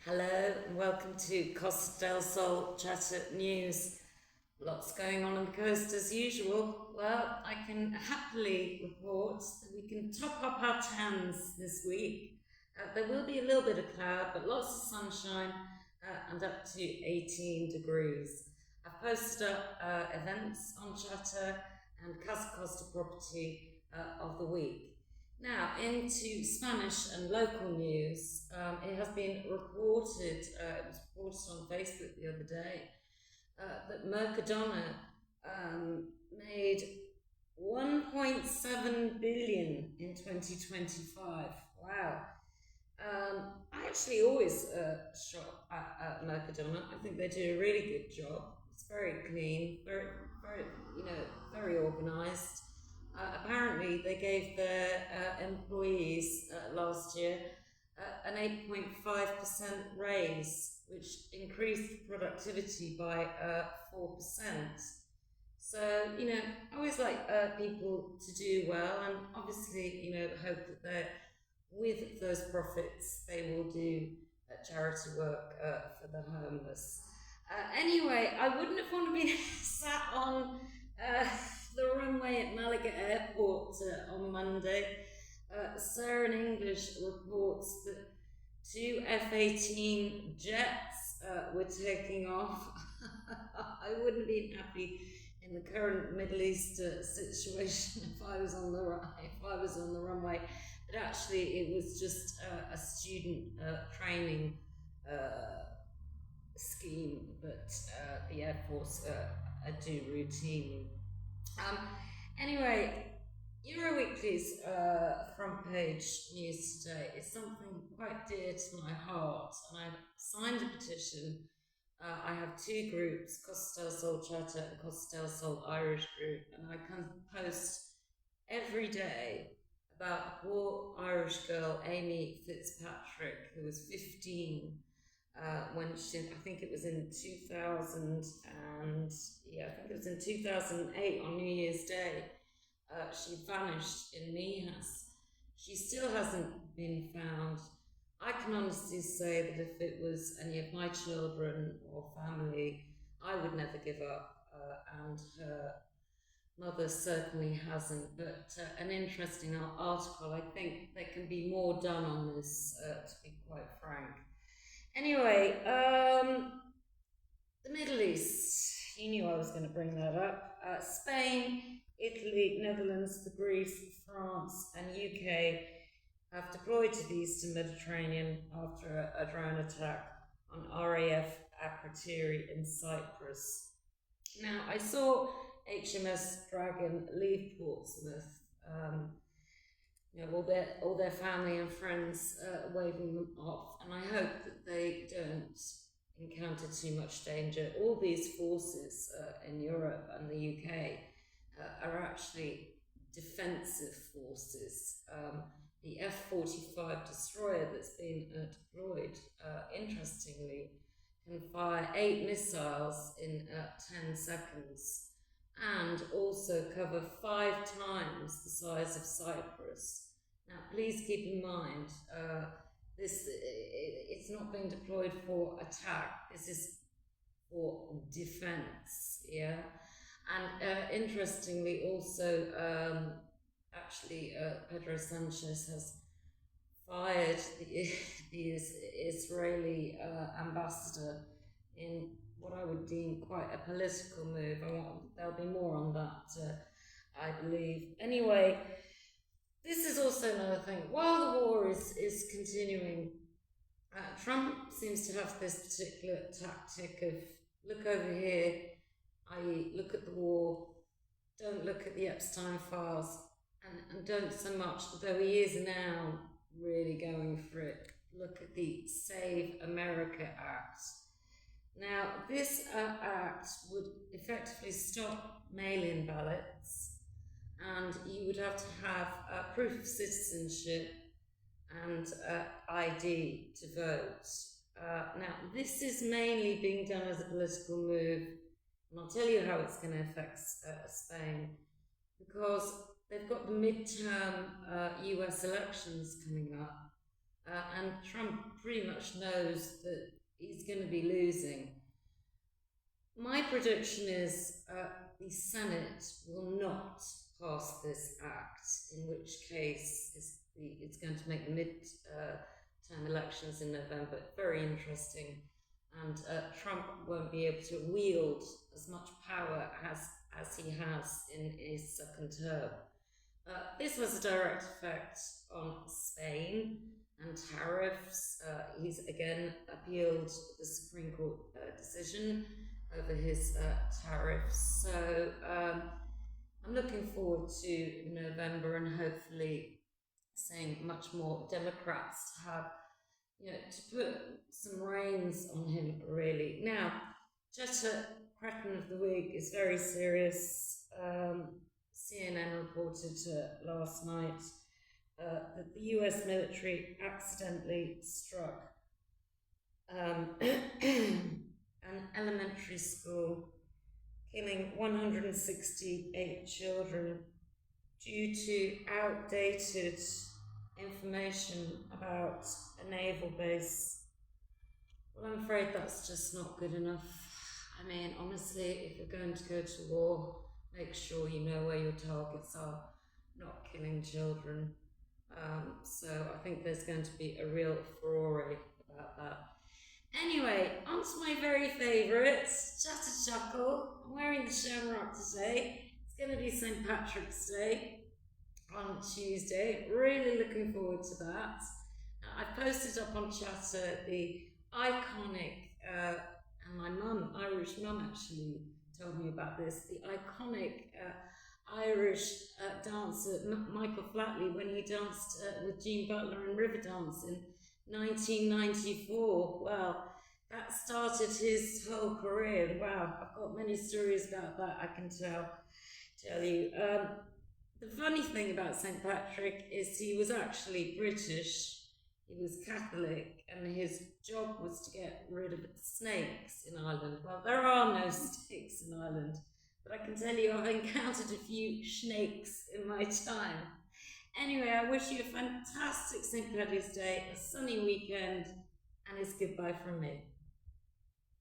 Hello and welcome to Costa del Sol Chatter News. Lots going on the coast as usual. Well, I can happily report that we can top up our tans this week. There will be a little bit of cloud, but lots of sunshine and up to 18 degrees. I've posted up events on Chatter and Casa Costa property of the week. Now, into Spanish and local news. It has been reported, it was reported on Facebook the other day, that Mercadona made 1.7 billion in 2025. Wow. I actually always shop at Mercadona. I think they do a really good job. It's very clean, very organised. Apparently, they gave their employees last year an 8.5% raise, which increased productivity by 4%. So, I always like people to do well, and obviously, hope that they're, with those profits, they will do charity work for the homeless. Anyway, I wouldn't have wanted to be sat on the runway at Malaga Airport on Monday. Sarah English reports that two F-18 jets were taking off. I wouldn't have been happy in the current Middle East situation if I was on the runway. But actually, it was just a student training scheme, but the Air Force do routinely. Anyway, Euroweekly's front page news today is something quite dear to my heart, and I've signed a petition. I have two groups, Costa del Sol Chatter and Costa del Sol Irish Group, and I can post every day about the poor Irish girl Amy Fitzpatrick, who was 15 when I think it was in 2008 on New Year's Day. She vanished in Mijas. She still hasn't been found. I can honestly say that if it was any of my children or family, I would never give up, and her mother certainly hasn't. But an interesting article. I think there can be more done on this, to be quite frank. Anyway, the Middle East. You knew I was going to bring that up. Spain, Italy, Netherlands, Greece, France, and UK have deployed to the Eastern Mediterranean after a drone attack on RAF Akrotiri in Cyprus. Now, I saw HMS Dragon leave Portsmouth. All their family and friends waving them off, and I hope that they don't encounter too much danger. All these forces in Europe and the UK are actually defensive forces. The F-45 destroyer that's been deployed, interestingly, can fire 8 missiles in 10 seconds and also cover 5 times the size of Cyprus. Now, please keep in mind, it's not being deployed for attack. This is for defense, yeah? And interestingly, also, Pedro Sanchez has fired the Israeli ambassador in what I would deem quite a political move. There'll be more on that, I believe. Anyway, this is also another thing. While the war is continuing, Trump seems to have this particular tactic of look over here, i.e. look at the war, don't look at the Epstein files, and don't so much, though he is now really going for it, look at the Save America Act. Now, this act would effectively stop mail-in ballots, and you would have to have proof of citizenship and ID to vote. Now, this is mainly being done as a political move, and I'll tell you how it's going to affect Spain, because they've got the midterm US elections coming up, and Trump pretty much knows that he's going to be losing. My prediction is the Senate will not pass this act, in which case it's going to make the mid-term elections in November very interesting, and Trump won't be able to wield as much power as he has in his second term. This has a direct effect on Spain and tariffs. He's again appealed the Supreme Court decision over his tariffs. So I'm looking forward to November and hopefully seeing much more Democrats have, to put some reins on him, really. Now, Jetta Cretton of the Whig is very serious. CNN reported last night that the US military accidentally struck an elementary school, killing 168 children due to outdated information about a naval base. Well, I'm afraid that's just not good enough. I mean, honestly, if you're going to go to war, make sure you know where your targets are, not killing children. So I think there's going to be a real furore about that. Anyway, on to my very favourite, Chatter Chuckle. I'm wearing the shamrock today. It's going to be St. Patrick's Day on Tuesday. Really looking forward to that. I posted up on Chatter the iconic, and my mum, Irish mum actually told me about this, the iconic Irish dancer Michael Flatley when he danced with Gene Butler in Riverdance in 1994. Well, that started his whole career. Wow, I've got many stories about that, I can tell you. The funny thing about St. Patrick is he was actually British. He was Catholic, and his job was to get rid of snakes in Ireland. Well, there are no snakes in Ireland, but I can tell you I've encountered a few snakes in my time. Anyway, I wish you a fantastic St. Paddy's Day, a sunny weekend, and it's goodbye from me.